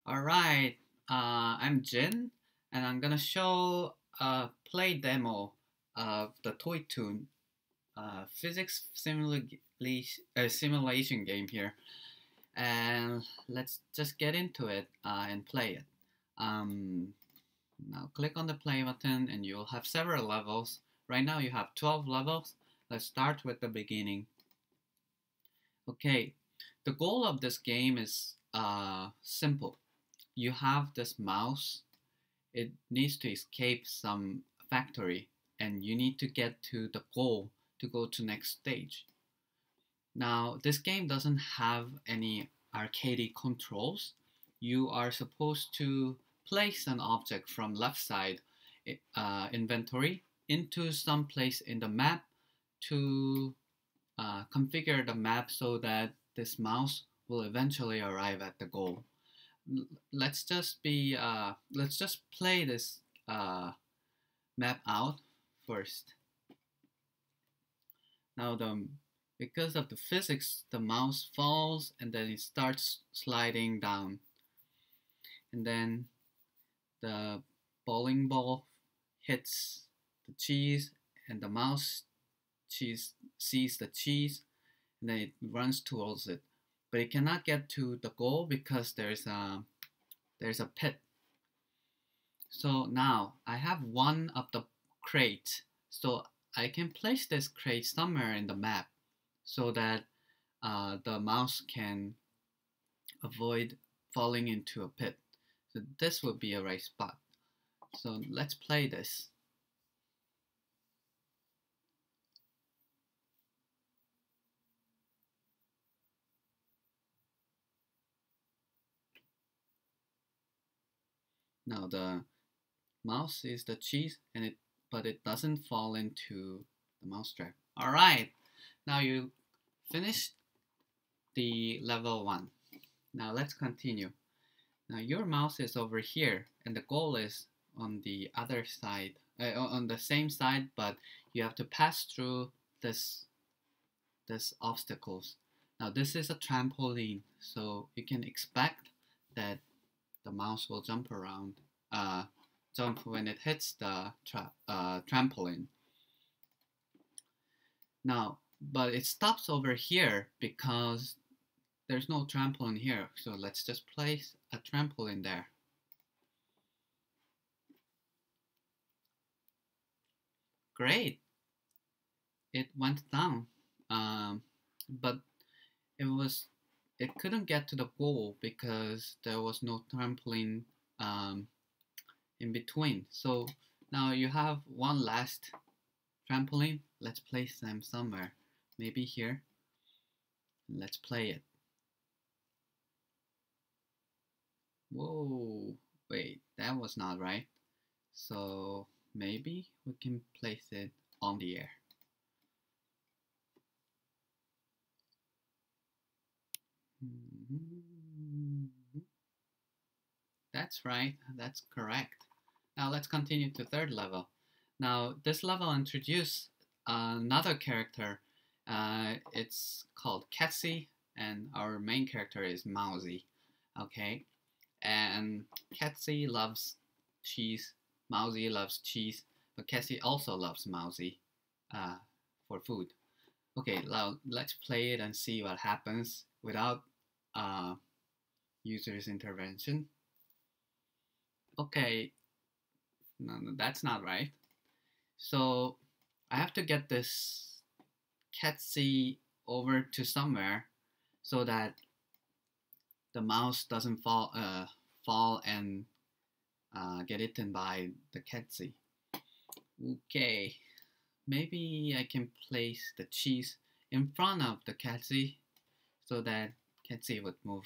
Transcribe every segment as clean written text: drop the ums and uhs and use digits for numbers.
Alright, I'm Jin, and I'm gonna show a play demo of the Toy Toon physics simulation game here. And let's just get into it and play it. Um, Now click on the play button and you'll have several levels. Right now you have 12 levels. Let's start with the beginning. Okay, the goal of this game is simple. You have this mouse. It needs to escape some factory and you need to get to the goal to go to next stage. Now this game doesn't have any arcade controls. You are supposed to place an object from left side inventory into some place in the map to configure the map so that this mouse will eventually arrive at the goal. Let's just play this map out first. Now because of the physics, the mouse falls and then it starts sliding down, and then the bowling ball hits the cheese, and the mouse sees the cheese, and then it runs towards it, but it cannot get to the goal because there's a pit. So now I have one of the crate, so I can place this crate somewhere in the map so that the mouse can avoid falling into a pit. So this would be a right spot. So let's play this. Now the mouse is the cheese, but it doesn't fall into the mousetrap. All right, now you finished the level 1. Now let's continue. Now your mouse is over here, and the goal is on the other side, on the same side, but you have to pass through this obstacles. Now this is a trampoline, so you can expect that the mouse will jump around, jump when it hits the trampoline. Now, but it stops over here because there's no trampoline here. So let's just place a trampoline there. Great. It went down, but it couldn't get to the goal because there was no trampoline in between. So now you have one last trampoline. Let's place them somewhere, maybe here. Let's play it. Whoa, wait, that was not right. So maybe we can place it on the air. That's right, that's correct. Now let's continue to third level. Now this level introduces another character. It's called Cassie, and our main character is Mousy. Okay, and Cassie loves cheese. Mousy loves cheese, but Cassie also loves Mousy for food. Okay, now let's play it and see what happens without user's intervention. Okay, no, that's not right. So I have to get this Cassie over to somewhere so that the mouse doesn't fall and get eaten by the Cassie. Okay, maybe I can place the cheese in front of the Cassie so that Cassie would move.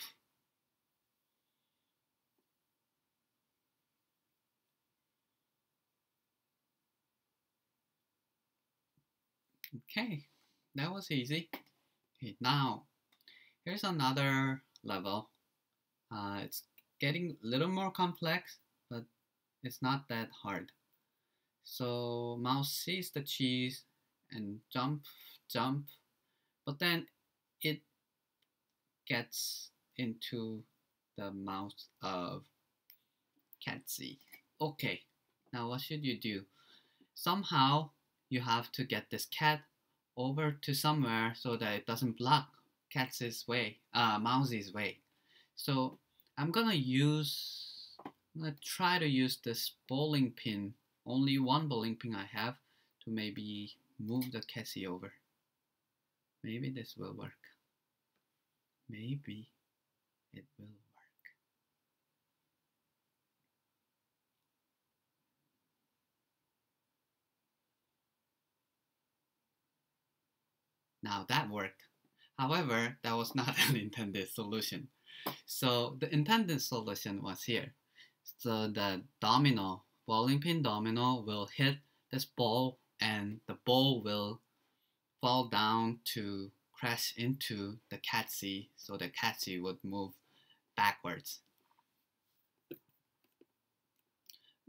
Okay, that was easy. Okay, now here's another level. It's getting a little more complex, but it's not that hard. So mouse sees the cheese and jump, but then it gets into the mouse of Catsy. Okay, now what should you do? Somehow you have to get this cat over to somewhere so that it doesn't block Catsy's way, Mousy's way. So I'm gonna try to use this bowling pin, only one bowling pin I have, to maybe move the Catsy over. Maybe this will work. Maybe it will work. Now that worked. However, that was not an intended solution. So the intended solution was here. So the bowling pin domino will hit this ball and the ball will fall down to crash into the Catsy, so the Catsy would move backwards.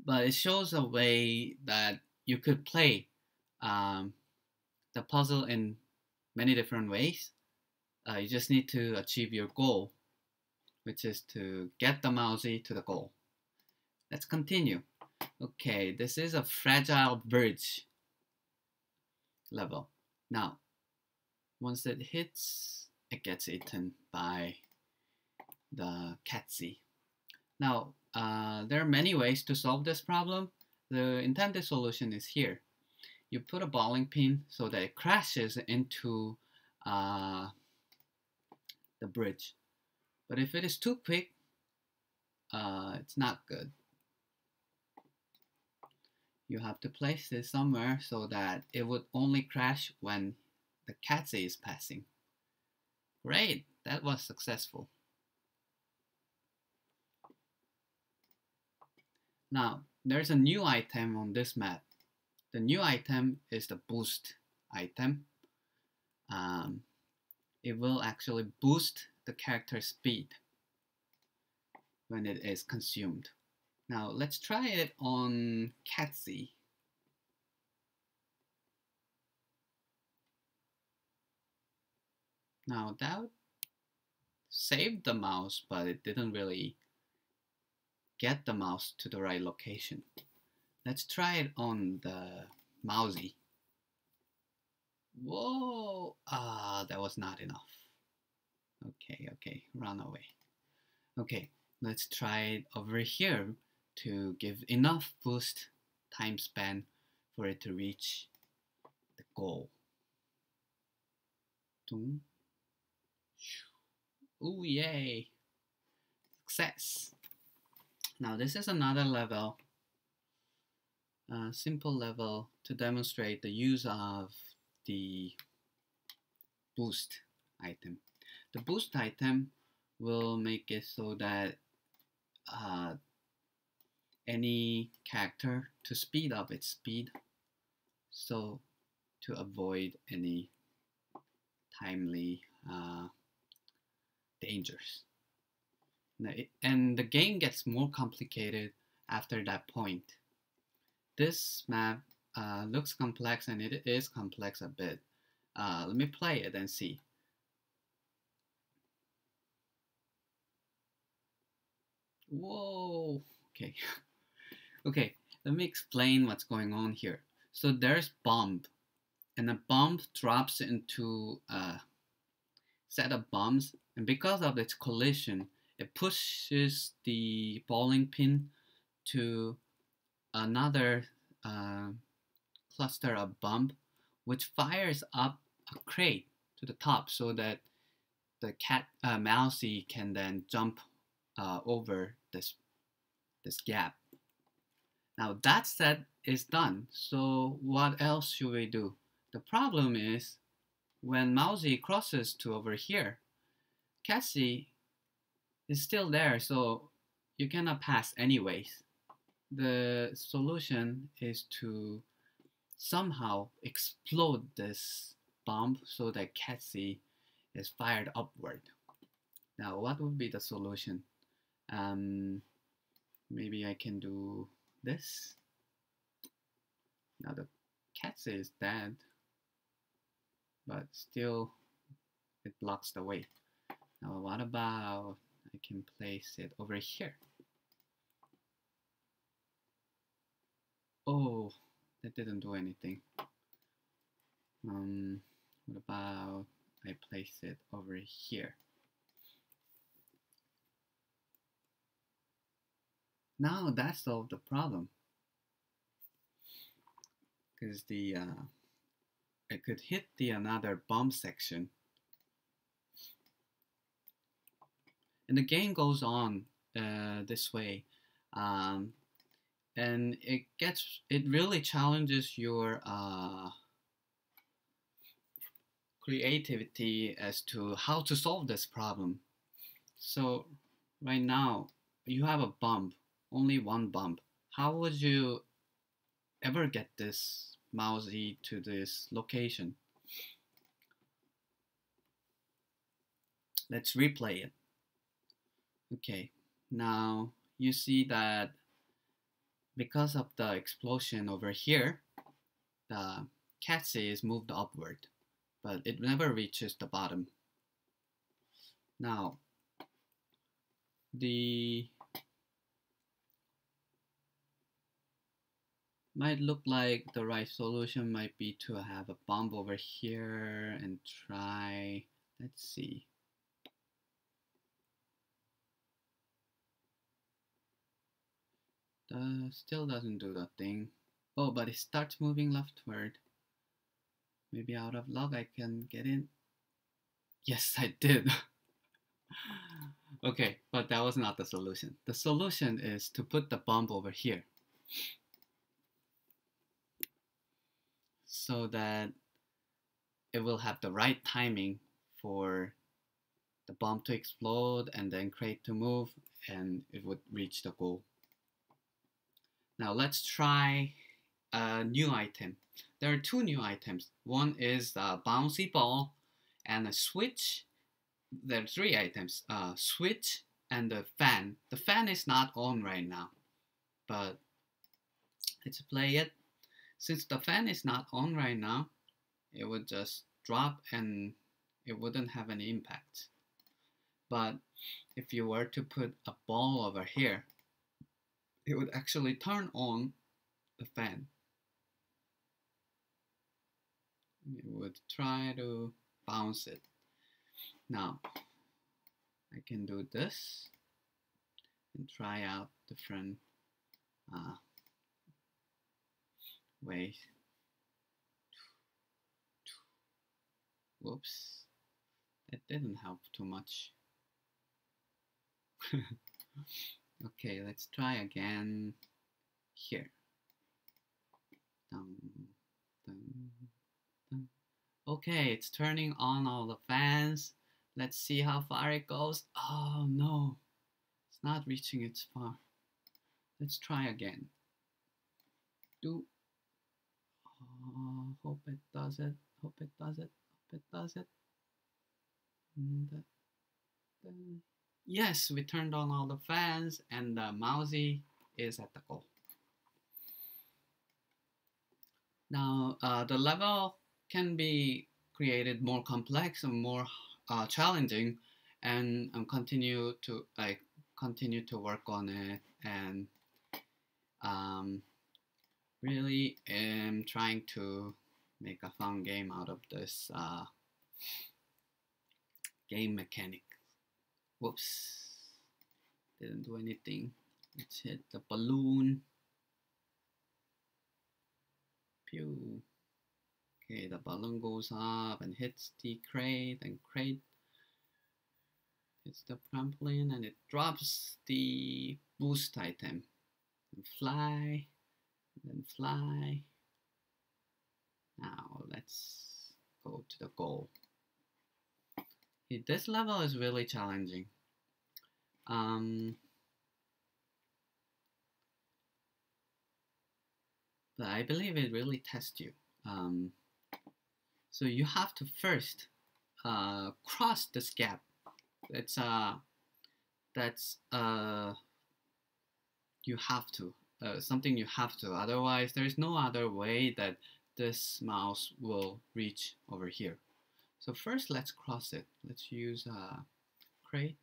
But it shows a way that you could play the puzzle in many different ways. You just need to achieve your goal, which is to get the mousy to the goal. Let's continue. Okay, this is a fragile bridge level. Now, once it hits, it gets eaten by the Catsy. Now, there are many ways to solve this problem. The intended solution is here. You put a bowling pin so that it crashes into the bridge. But if it is too quick, it's not good. You have to place it somewhere so that it would only crash when the Catsy is passing. Great, that was successful. Now, there's a new item on this map. The new item is the boost item. It will actually boost the character's speed when it is consumed. Now, let's try it on Catsy. Now, that saved the mouse, but it didn't really get the mouse to the right location. Let's try it on the mousy. Whoa! That was not enough. Okay, run away. Okay, let's try it over here to give enough boost time span for it to reach the goal. Toon. Ooh, yay! Success! Now this is another level, simple level to demonstrate the use of the boost item. The boost item will make it so that any character to speed up its speed, so to avoid any timely dangers. And the game gets more complicated after that point. This map looks complex, and it is complex a bit. Let me play it and see. Whoa, okay. Okay, let me explain what's going on here. So there's bomb, and the bomb drops into a set of bombs, and because of its collision, it pushes the bowling pin to another cluster of bomb, which fires up a crate to the top so that the mousy can then jump over this gap. Now that set is done, so what else should we do? The problem is when mousy crosses to over here, Catsy is still there, so you cannot pass anyways. The solution is to somehow explode this bomb so that Catsy is fired upward. Now, what would be the solution? Maybe I can do this. Now the Catsy is dead, but still it blocks the way. Now what about I can place it over here. Oh, that didn't do anything. What about I place it over here? Now that solved the problem. Because I could hit the another bomb section. And the game goes on this way. And it really challenges your creativity as to how to solve this problem. So right now you have a bump, only one bump. How would you ever get this mousy to this location? Let's replay it. Okay, now you see that because of the explosion over here, the cat's is moved upward, but it never reaches the bottom. Now, might look like the right solution might be to have a bomb over here and try, let's see. Still doesn't do the thing. Oh, but it starts moving leftward. Maybe out of luck I can get in. Yes, I did. Okay, but that was not the solution. The solution is to put the bomb over here, so that it will have the right timing for the bomb to explode and then crate to move, and it would reach the goal. Now let's try a new item. There are two new items. One is a bouncy ball and a switch. There are three items, switch and the fan. The fan is not on right now, but let's play it. Since the fan is not on right now, it would just drop and it wouldn't have any impact. But if you were to put a ball over here, it would actually turn on the fan. It would try to bounce it. Now, I can do this and try out different ways. Whoops, that didn't help too much. Okay, let's try again here. Dun, dun, dun. Okay, it's turning on all the fans. Let's see how far it goes. Oh no, it's not reaching its far. Let's try again. Hope it does it. Hope it does it. Hope it does it. Yes, we turned on all the fans and the mousy is at the goal. Now, the level can be created more complex and more challenging, and continue to work on it, and really am trying to make a fun game out of this game mechanic. Whoops, didn't do anything. Let's hit the balloon. Pew. Okay, the balloon goes up and hits the crate, and crate hits the trampoline, and it drops the boost item. And fly, and then fly. Now let's go to the goal. Okay, this level is really challenging. But I believe it really tests you. So you have to first cross this gap. That's you have to, something you have to. Otherwise, there is no other way that this mouse will reach over here. So first, let's cross it. Let's use a crate,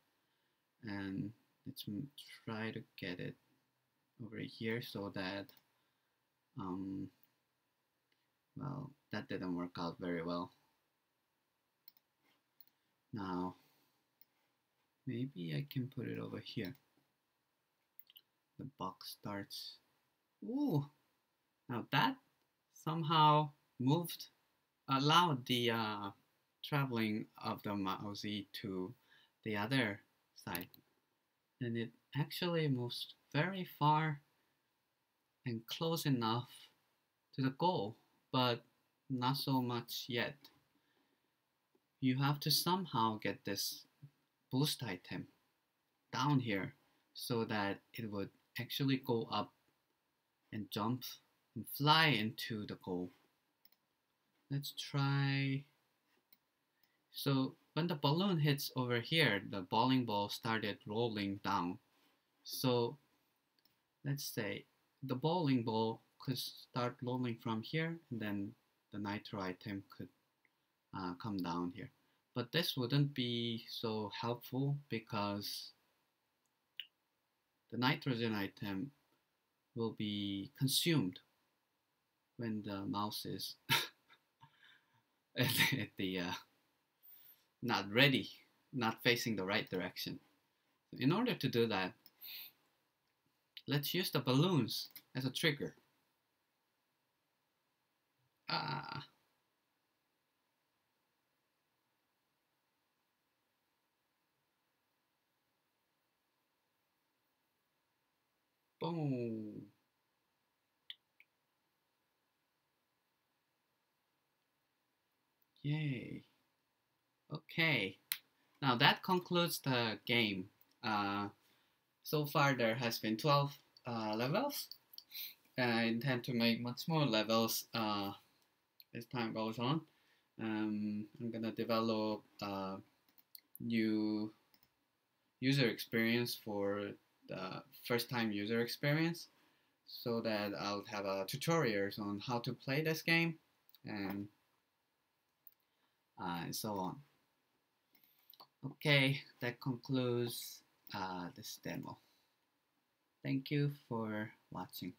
and let's try to get it over here so that um, well, that didn't work out very well. Now maybe I can put it over here. The box starts. Ooh, now that somehow moved, allowed the traveling of the mousey to the other side, and it actually moves very far and close enough to the goal, but not so much yet. You have to somehow get this boost item down here so that it would actually go up and jump and fly into the goal. Let's try. So when the balloon hits over here, the bowling ball started rolling down. So let's say the bowling ball could start rolling from here, and then the nitro item could come down here. But this wouldn't be so helpful because the nitrogen item will be consumed when the mouse is at the not ready, not facing the right direction. So in order to do that, let's use the balloons as a trigger. Ah, boom. Yay. Okay. Now that concludes the game. So far there has been 12 levels. I intend to make much more levels as time goes on. I'm gonna develop a new user experience for the first time user experience so that I'll have tutorials on how to play this game and so on. Okay, that concludes this demo. Thank you for watching.